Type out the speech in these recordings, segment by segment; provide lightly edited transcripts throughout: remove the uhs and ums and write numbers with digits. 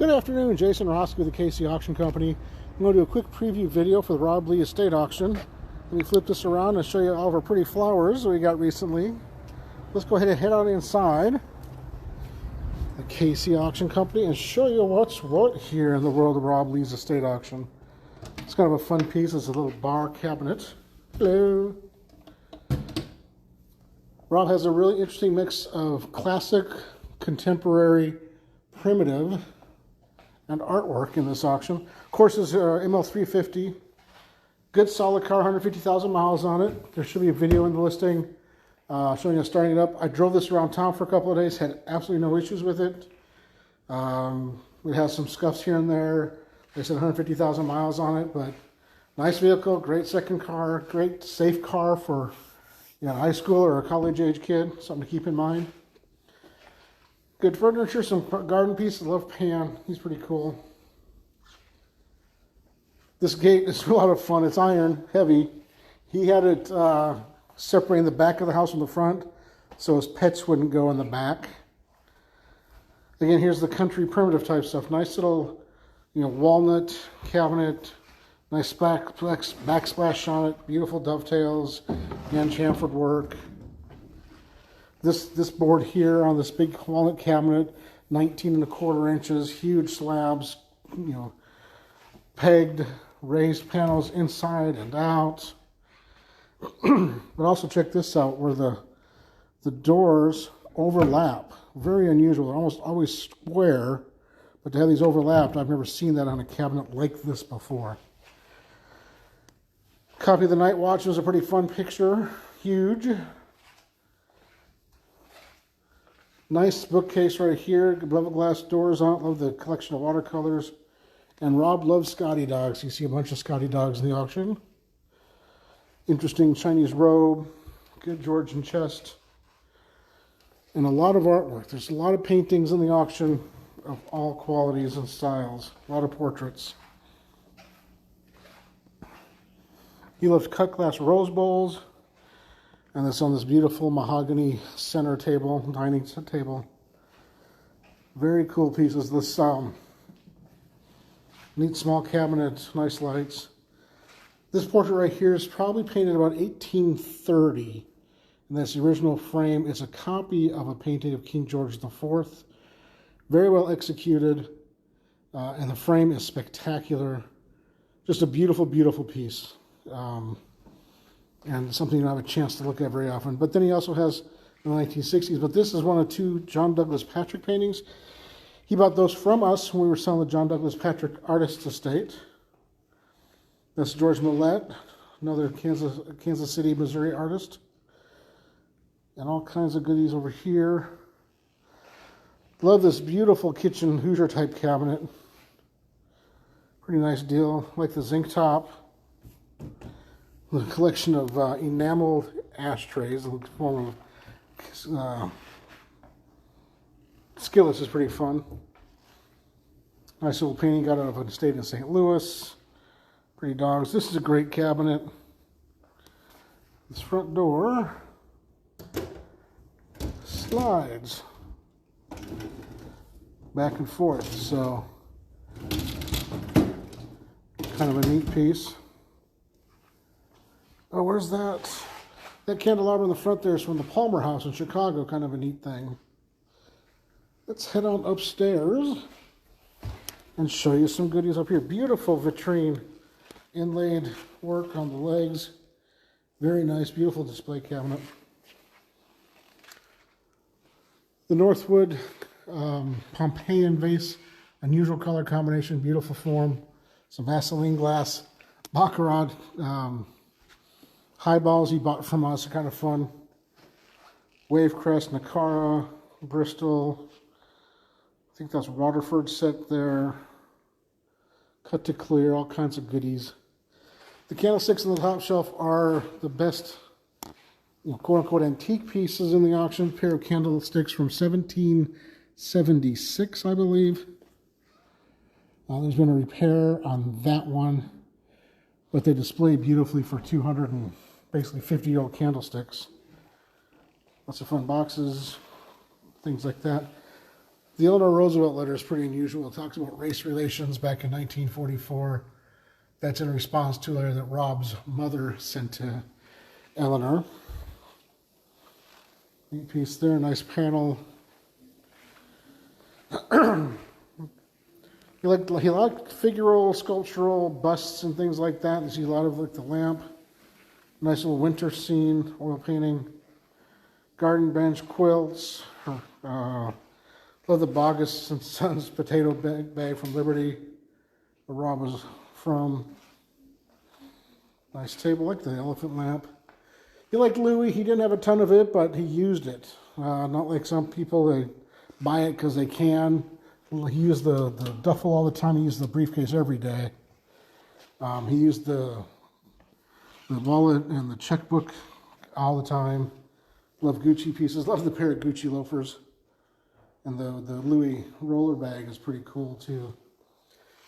Good afternoon, Jason Roski with the KC Auction Company. I'm going to do a quick preview video for the Rob Lee Estate Auction. Let me flip this around and show you all of our pretty flowers that we got recently. Let's go ahead and head on inside the KC Auction Company and show you what's what here in the world of Rob Lee's Estate Auction. It's kind of a fun piece. It's a little bar cabinet. Hello. Rob has a really interesting mix of classic, contemporary, primitive, and artwork in this auction. Of course, this is ML350. Good solid car, 150,000 miles on it. There should be a video in the listing showing us starting it up. I drove this around town for a couple of days, had absolutely no issues with it. It has some scuffs here and there. They said 150,000 miles on it, but nice vehicle, great second car, great safe car for a high school or a college age kid, something to keep in mind. Good furniture, some garden pieces. Love Pan. He's pretty cool. This gate is a lot of fun. It's iron, heavy. He had it separating the back of the house from the front so his pets wouldn't go in the back. Again, here's the country primitive type stuff. Nice little, walnut cabinet. Nice backsplash on it. Beautiful dovetails. Again, chamfered work. This board here on this big walnut cabinet, 19¼ inches, huge slabs, pegged, raised panels inside and out. But also check this out, where the doors overlap. Very unusual. They're almost always square, but to have these overlapped, I've never seen that on a cabinet like this before. Copy of the Night Watch was a pretty fun picture. Huge. Nice bookcase right here. Bevel glass doors on it. Love the collection of watercolors. And Rob loves Scotty dogs. You see a bunch of Scotty dogs in the auction. Interesting Chinese robe. Good Georgian chest. And a lot of artwork. There's a lot of paintings in the auction of all qualities and styles. A lot of portraits. He loves cut glass rose bowls. And it's on this beautiful mahogany center table, dining table. Very cool pieces. This neat small cabinet, nice lights. This portrait right here is probably painted about 1830. And that's the original frame. It's a copy of a painting of King George IV. Very well executed. And the frame is spectacular. Just a beautiful, beautiful piece. And something you don't have a chance to look at very often. But then he also has the 1960s. But this is one of two John Douglas Patrick paintings. He bought those from us when we were selling the John Douglas Patrick Artist Estate. That's George Millette, another Kansas City, Missouri artist. And all kinds of goodies over here. Love this beautiful kitchen Hoosier type cabinet. Pretty nice deal. Like the zinc top. The collection of enameled ashtrays in the form of skillets is pretty fun. Nice little painting got out of an estate in St. Louis. Pretty dogs. This is a great cabinet. This front door slides back and forth, so kind of a neat piece. Oh, where's that? That candelabra in the front there is from the Palmer House in Chicago. Kind of a neat thing. Let's head on upstairs and show you some goodies up here. Beautiful vitrine, inlaid work on the legs. Very nice, beautiful display cabinet. The Northwood Pompeian vase, unusual color combination, beautiful form. Some Vaseline glass, baccarat. Highballs he bought from us, kind of fun. Wavecrest, Nicara, Bristol. I think that's Waterford set there. Cut to clear, all kinds of goodies. The candlesticks on the top shelf are the best, quote-unquote antique pieces in the auction. A pair of candlesticks from 1776, I believe. There's been a repair on that one, but they display beautifully for 200 and basically 50-year-old candlesticks. Lots of fun boxes, things like that. The Eleanor Roosevelt letter is pretty unusual. It talks about race relations back in 1944. That's in response to a letter that Rob's mother sent to Eleanor. Neat piece there, nice panel. He liked figural, sculptural busts and things like that. You see a lot of like the lamp. Nice little winter scene, oil painting. Garden bench, quilts. Love the Bogus and Sons potato bag from Liberty, where Rob was from. Nice table, like the elephant lamp. He liked Louis. He didn't have a ton of it, but he used it. Not like some people, they buy it because they can. He used the duffel all the time. He used the briefcase every day. He used the wallet and the checkbook all the time. Love Gucci pieces. Love the pair of Gucci loafers. And the Louis roller bag is pretty cool too.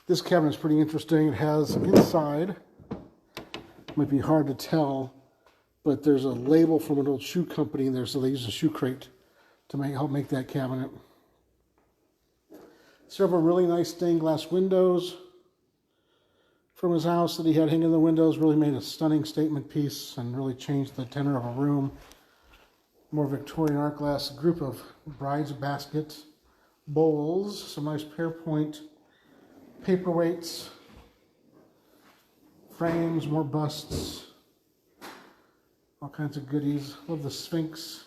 This cabinet is pretty interesting. It has inside, might be hard to tell, but there's a label from an old shoe company in there, so they use a shoe crate to help make that cabinet. Several really nice stained glass windows from his house that he had hanging in the windows. Really made a stunning statement piece and really changed the tenor of a room. More Victorian art glass, a group of bride's baskets, bowls, some nice pear-point paperweights, frames, more busts, all kinds of goodies. Love the Sphinx,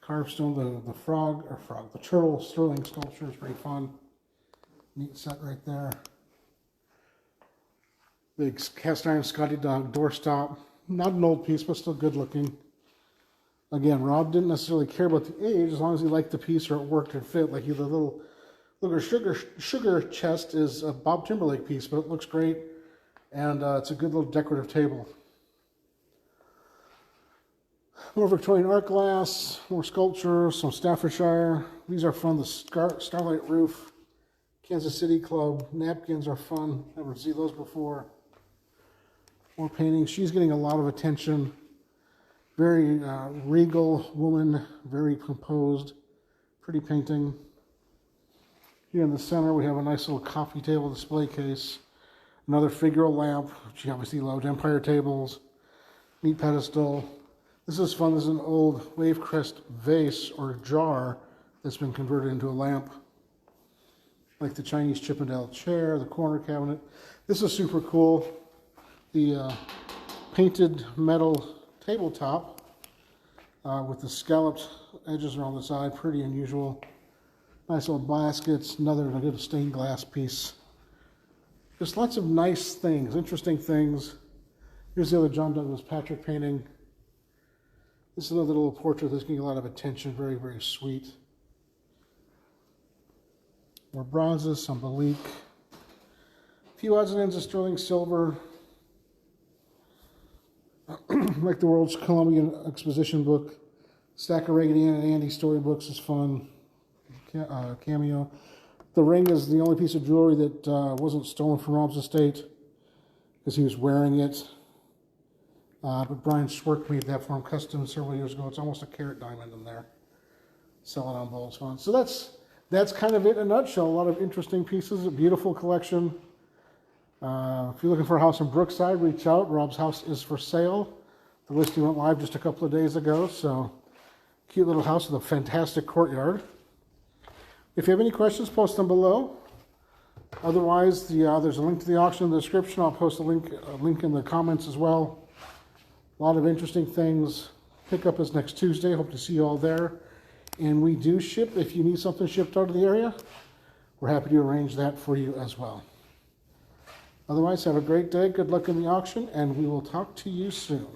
carved stone, the turtle sterling sculpture is pretty fun. Neat set right there. Big cast iron Scotty Dog doorstop. Not an old piece, but still good looking. Again, Rob didn't necessarily care about the age as long as he liked the piece or it worked and fit. Like the little sugar chest is a Bob Timberlake piece, but it looks great. And it's a good little decorative table. More Victorian art glass, more sculpture, some Staffordshire. These are fun. The Starlight Roof, Kansas City Club. Napkins are fun. Never seen those before. More paintings. She's getting a lot of attention. Very regal woman, very composed. Pretty painting. Here in the center we have a nice little coffee table display case. Another figural lamp, which you obviously loved. Empire tables. Neat pedestal. This is fun. This is an old wave crest vase or jar that's been converted into a lamp. Like the Chinese Chippendale chair, the corner cabinet. This is super cool. The painted metal tabletop with the scalloped edges around the side. Pretty unusual. Nice little baskets. Another good stained glass piece. Just lots of nice things, interesting things. Here's the other John Douglas Patrick painting. This is another little portrait that's getting a lot of attention. Very, very sweet. More bronzes, some Balik. A few odds and ends of sterling silver. Like the World's Columbian Exposition book. Stack of Raggedy Ann and Andy storybooks is fun. Cameo. The ring is the only piece of jewelry that wasn't stolen from Rob's estate because he was wearing it. But Brian Schwerk made that for him custom several years ago. It's almost a carat diamond in there. Sell it on Bulls Fun. So that's kind of it in a nutshell. A lot of interesting pieces, a beautiful collection. If you're looking for a house in Brookside, reach out. Rob's house is for sale. The listing went live just a couple of days ago. So cute little house with a fantastic courtyard. If you have any questions, post them below. Otherwise, there's a link to the auction in the description. I'll post a link in the comments as well. A lot of interesting things. Pickup is next Tuesday. Hope to see you all there. And we do ship. If you need something shipped out of the area, we're happy to arrange that for you as well. Otherwise, have a great day. Good luck in the auction, and we will talk to you soon.